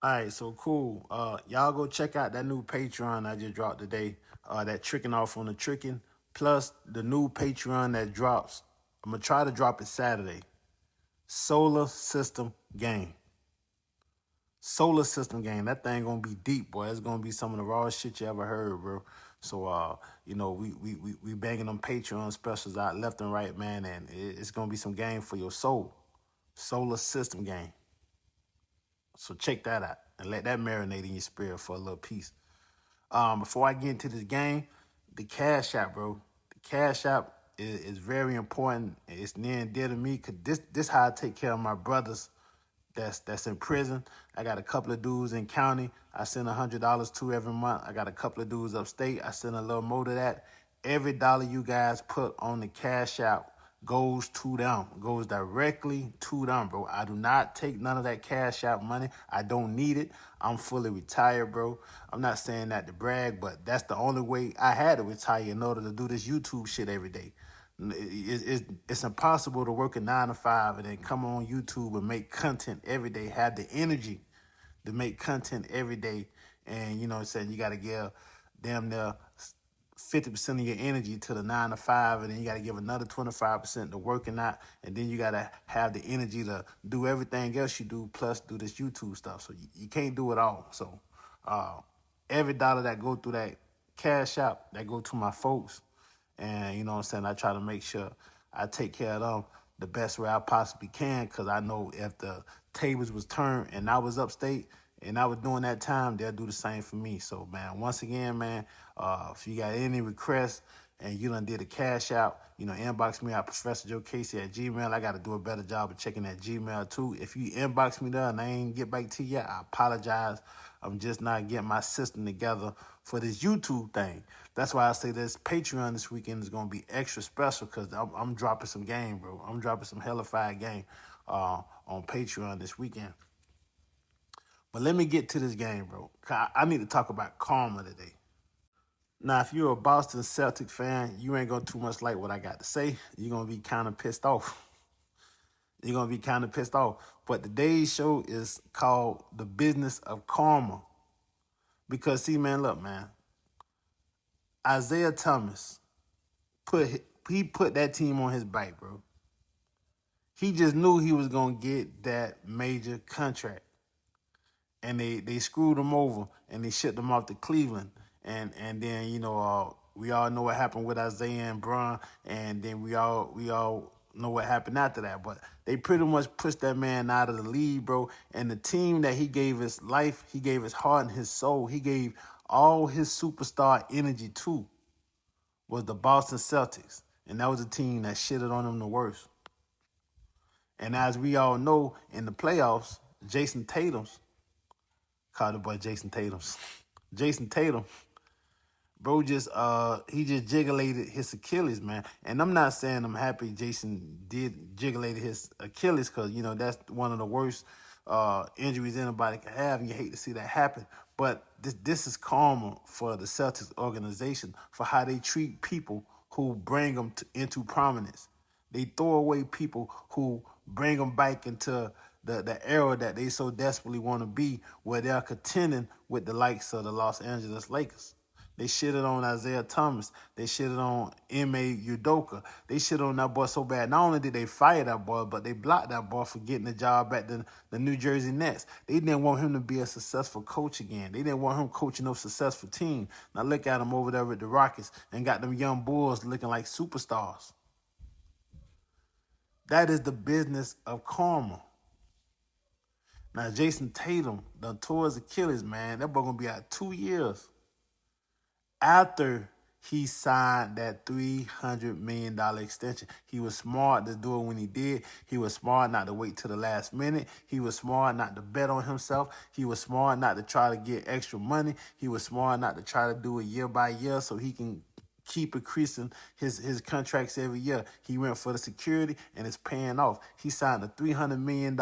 All right, so cool. Y'all go check out that new Patreon I just dropped today. That tricking off on the tricking, plus the new Patreon that drops. I'm gonna try to drop it Saturday. Solar System Game. Solar System Game. That thing gonna be deep, boy. It's gonna be some of the rawest shit you ever heard, bro. So we banging them Patreon specials out left and right, man, and it's gonna be some game for your soul. Solar System Game. So check that out and let that marinate in your spirit for a little piece. Before I get into this game, the Cash App, bro. The Cash App is very important. It's near and dear to me because this how I take care of my brothers that's in prison. I got a couple of dudes in county I send $100 to every month. I got a couple of dudes upstate. I send a little more to that. Every dollar you guys put on the Cash App goes to them, goes directly to them, bro. I do not take none of that Cash App money. I don't need it. I'm fully retired, bro. I'm not saying that to brag, but that's the only way I had to retire in order to do this YouTube shit every day. It's impossible to work a 9 to 5 and then come on YouTube and make content every day, have the energy to make content every day. And you know what I'm saying, you got to give damn near 50% of your energy to the 9 to 5, and then you got to give another 25% to working out, and then you got to have the energy to do everything else you do, plus do this YouTube stuff. So you can't do it all. So uh, every dollar that go through that Cash App, that go to my folks, and you know what I'm saying, I try to make sure I take care of them the best way I possibly can, because I know if the tables was turned and I was upstate and I was doing that time, they'll do the same for me. So, man, once again, man, if you got any requests and you done did a Cash Out, you know, inbox me at Professor Jokasey at Gmail. I got to do a better job of checking that Gmail, too. If you inbox me there and I ain't get back to you, I apologize. I'm just not getting my system together for this YouTube thing. That's why I say this Patreon this weekend is going to be extra special, because I'm dropping some game, bro. I'm dropping some hellified game on Patreon this weekend. But let me get to this game, bro. I need to talk about karma today. Now, if you're a Boston Celtics fan, you ain't going to too much like what I got to say. You're going to be kind of pissed off. You're going to be kind of pissed off. But today's show is called The Business of Karma. Because, see, man, look, man. Isaiah Thomas, he put that team on his back, bro. He just knew he was going to get that major contract. And they screwed him over, and they shipped him off to Cleveland. And then, you know, we all know what happened with Isaiah and Bron, and then we all know what happened after that. But they pretty much pushed that man out of the league, bro. And the team that he gave his life, he gave his heart and his soul, he gave all his superstar energy to, was the Boston Celtics. And that was a team that shitted on him the worst. And as we all know, in the playoffs, Jason Tatum's, called the boy Jason Tatum's, Jason Tatum, bro, he just jiggulated his Achilles, man. And I'm not saying I'm happy Jason did jiggulated his Achilles, because, you know, that's one of the worst injuries anybody can have, and you hate to see that happen. But this is karma for the Celtics organization for how they treat people who bring them into prominence. They throw away people who bring them back into the era that they so desperately want to be, where they're contending with the likes of the Los Angeles Lakers. They shitted on Isaiah Thomas. They shitted on M.A. Udoka. They shitted on that boy so bad. Not only did they fire that boy, but they blocked that boy for getting the job at the New Jersey Nets. They didn't want him to be a successful coach again. They didn't want him coaching no successful team. Now look at him over there with the Rockets and got them young Bulls looking like superstars. That is the business of karma. Now, Jason Tatum done tore his Achilles, man. That boy gonna be out 2 years after he signed that $300 million extension. He was smart to do it when he did. He was smart not to wait till the last minute. He was smart not to bet on himself. He was smart not to try to get extra money. He was smart not to try to do it year by year so he can keep increasing his contracts every year. He went for the security, and it's paying off. He signed a $300 million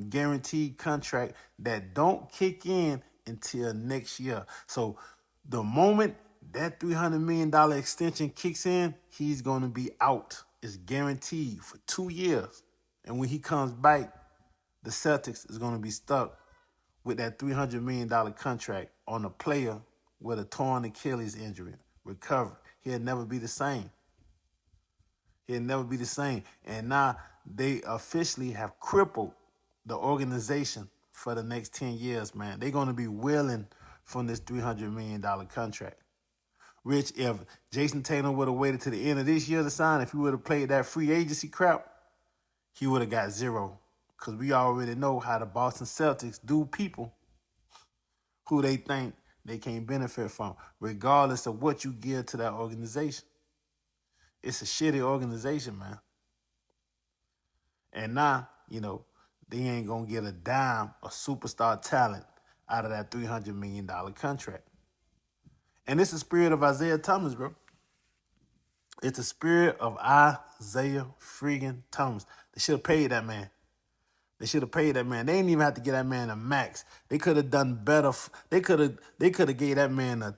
guaranteed contract that don't kick in until next year. So the moment that $300 million extension kicks in, he's going to be out. It's guaranteed for 2 years. And when he comes back, the Celtics is going to be stuck with that $300 million contract on a player with a torn Achilles injury, recover. He'll never be the same. He'll never be the same. And now they officially have crippled the organization for the next 10 years, man. They're going to be willing from this $300 million contract. Rich, if Jason Tatum would have waited to the end of this year to sign, if he would have played that free agency crap, he would have got zero. Because we already know how the Boston Celtics do people who they think they can't benefit from, regardless of what you give to that organization. It's a shitty organization, man. And now, they ain't going to get a dime of superstar talent out of that $300 million contract. And it's the spirit of Isaiah Thomas, bro. It's the spirit of Isaiah friggin' Thomas. They should have paid that man. They should have paid that man. They didn't even have to get that man a max. They could have done better. They could have gave that man a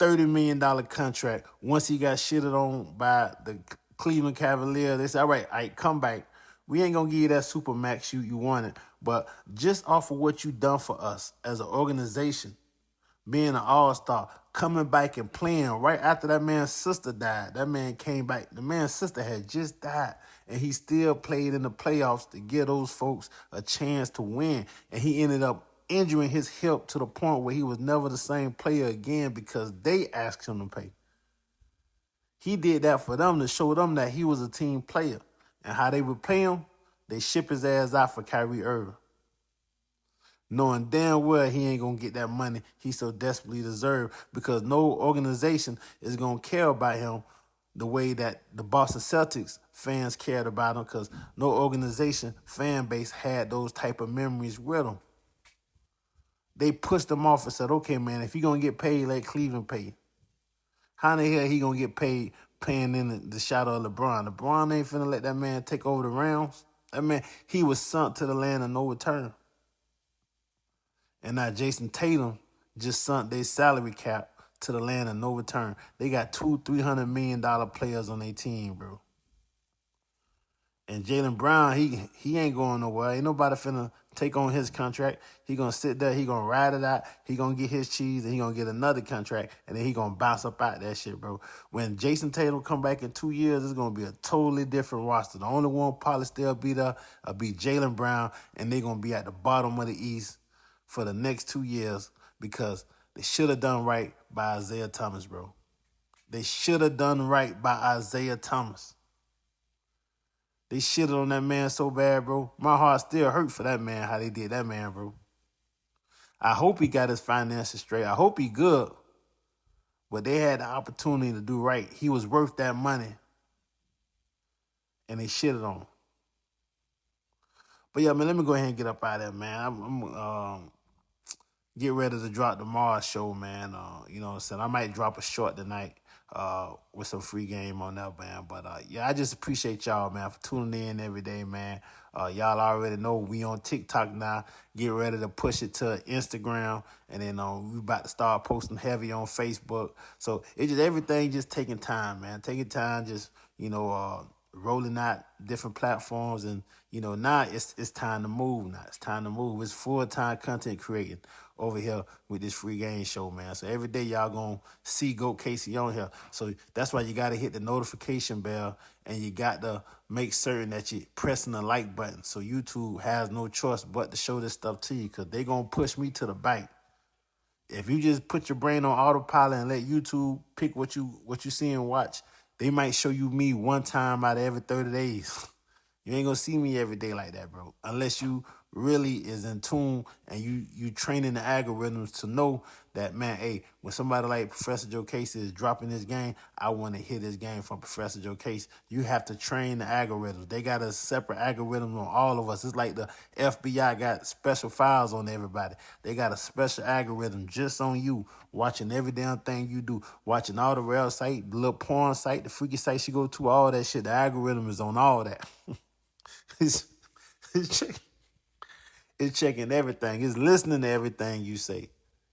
$30 million contract once he got shitted on by the Cleveland Cavaliers. They said, all right, come back. We ain't going to give you that super max you wanted. But just off of what you done for us as an organization, being an all-star, coming back and playing right after that man's sister died. That man came back. The man's sister had just died, and he still played in the playoffs to give those folks a chance to win. And he ended up injuring his hip to the point where he was never the same player again because they asked him to pay. He did that for them to show them that he was a team player. And how they would pay him, they ship his ass out for Kyrie Irving, knowing damn well he ain't going to get that money he so desperately deserved, because no organization is going to care about him the way that the Boston Celtics fans cared about him, because no organization fan base had those type of memories with him. They pushed him off and said, okay, man, if you're going to get paid, let Cleveland pay. How in the hell he going to get paid paying in the shadow of LeBron? LeBron ain't finna let that man take over the rounds. That man, he was sunk to the land of no return. And now Jason Tatum just sunk their salary cap to the land of no return. They got $200-300 million players on their team, bro. And Jaylen Brown, he ain't going nowhere. Ain't nobody finna take on his contract. He gonna sit there, he gonna ride it out, he gonna get his cheese, and he gonna get another contract, and then he gonna bounce up out that shit, bro. When Jason Tatum come back in 2 years, it's gonna be a totally different roster. The only one probably still be there will be Jaylen Brown, and they gonna be at the bottom of the East for the next 2 years, because they should have done right by Isaiah Thomas, bro. They should have done right by Isaiah Thomas. They shitted on that man so bad, bro. My heart still hurt for that man, how they did that man, bro. I hope he got his finances straight. I hope he good. But they had the opportunity to do right. He was worth that money. And they shitted on him. But yeah, man, let me go ahead and get up out of there, man. I'm get ready to drop the Mars show, man. You know what I'm saying? I might drop a short tonight with some free game on that, man. But yeah, I just appreciate y'all, man, for tuning in every day, man. Y'all already know we on TikTok now. Get ready to push it to Instagram. And then we about to start posting heavy on Facebook. So it's just everything just taking time, man. Taking time, just, rolling out different platforms. And, now it's time to move now. It's time to move. It's full-time content creating over here with this free game show, man. So every day y'all gonna see Jokasey on here. So that's why you gotta hit the notification bell, and you got to make certain that you're pressing the like button, so YouTube has no choice but to show this stuff to you, because they gonna push me to the bank. If you just put your brain on autopilot and let YouTube pick what you see and watch, they might show you me one time out of every 30 days. You ain't gonna see me every day like that, bro. Unless you really is in tune and you training the algorithms to know that, man, hey, when somebody like Professor Jokasey is dropping this game, I want to hear this game from Professor Jokasey. You have to train the algorithms. They got a separate algorithm on all of us. It's like the FBI got special files on everybody. They got a special algorithm just on you, watching every damn thing you do, watching all the rail site, the little porn site, the freaky site you go to, all that shit. The algorithm is on all that. It's checking everything. It's listening to everything you say.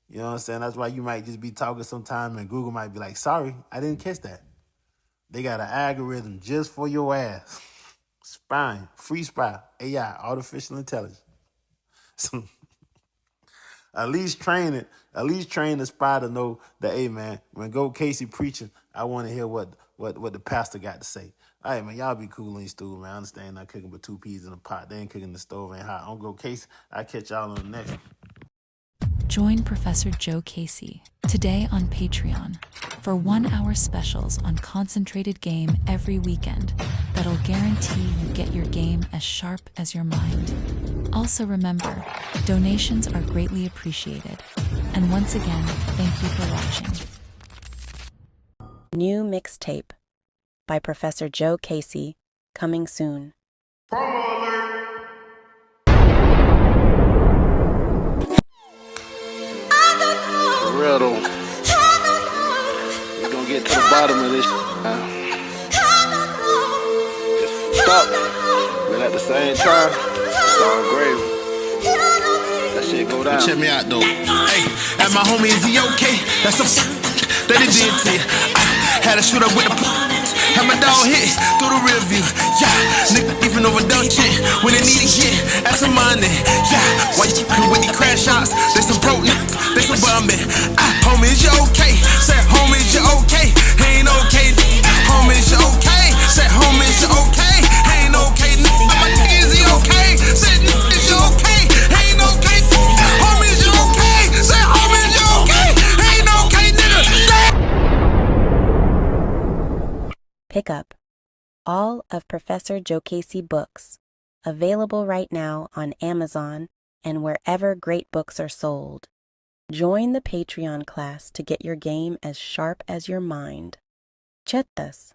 You know what I'm saying? That's why you might just be talking sometime and Google might be like, sorry, I didn't catch that. They got an algorithm just for your ass. Spying, free spy, AI, artificial intelligence. So, At least train it. At least train the spy to know that, hey man, when Jokasey preaching, I want to hear what the pastor got to say. All right, man, y'all be cool in your stool, man. I understand not cooking but 2 peas in a pot. They ain't cooking the stove ain't hot. I'm Jokasey. I catch y'all on the next one. Join Professor Jokasey today on Patreon for 1-hour specials on concentrated game every weekend that'll guarantee you get your game as sharp as your mind. Also remember, donations are greatly appreciated. And once again, thank you for watching. New mixtape by Professor Jokasey, coming soon. Promo alert! For real though, we gonna get to the bottom of this It's fucked up, but at the same time, it's all gravy. That shit go down. Check me out though. Hey, and my homie, is he okay? That's a that he did to you. I had to shoot up with the had my dog hit through the rear view. Yeah, nigga even over dumb shit. When they need to get at some money. Yeah, why you with these crash shots? They some broke niggas, they some bumming. Homie, is you okay? Say, homie, is you okay? Ain't okay. Homie, is you okay? Say, homie, is you okay? Ain't okay. My nigga, is he okay? Say, is you okay? Ain't okay. Homie, is you okay? Say, homie, is you okay? Ain't okay, nigga. Pick up all of Professor Jokasey books, available right now on Amazon and wherever great books are sold. Join the Patreon class to get your game as sharp as your mind. Chet this.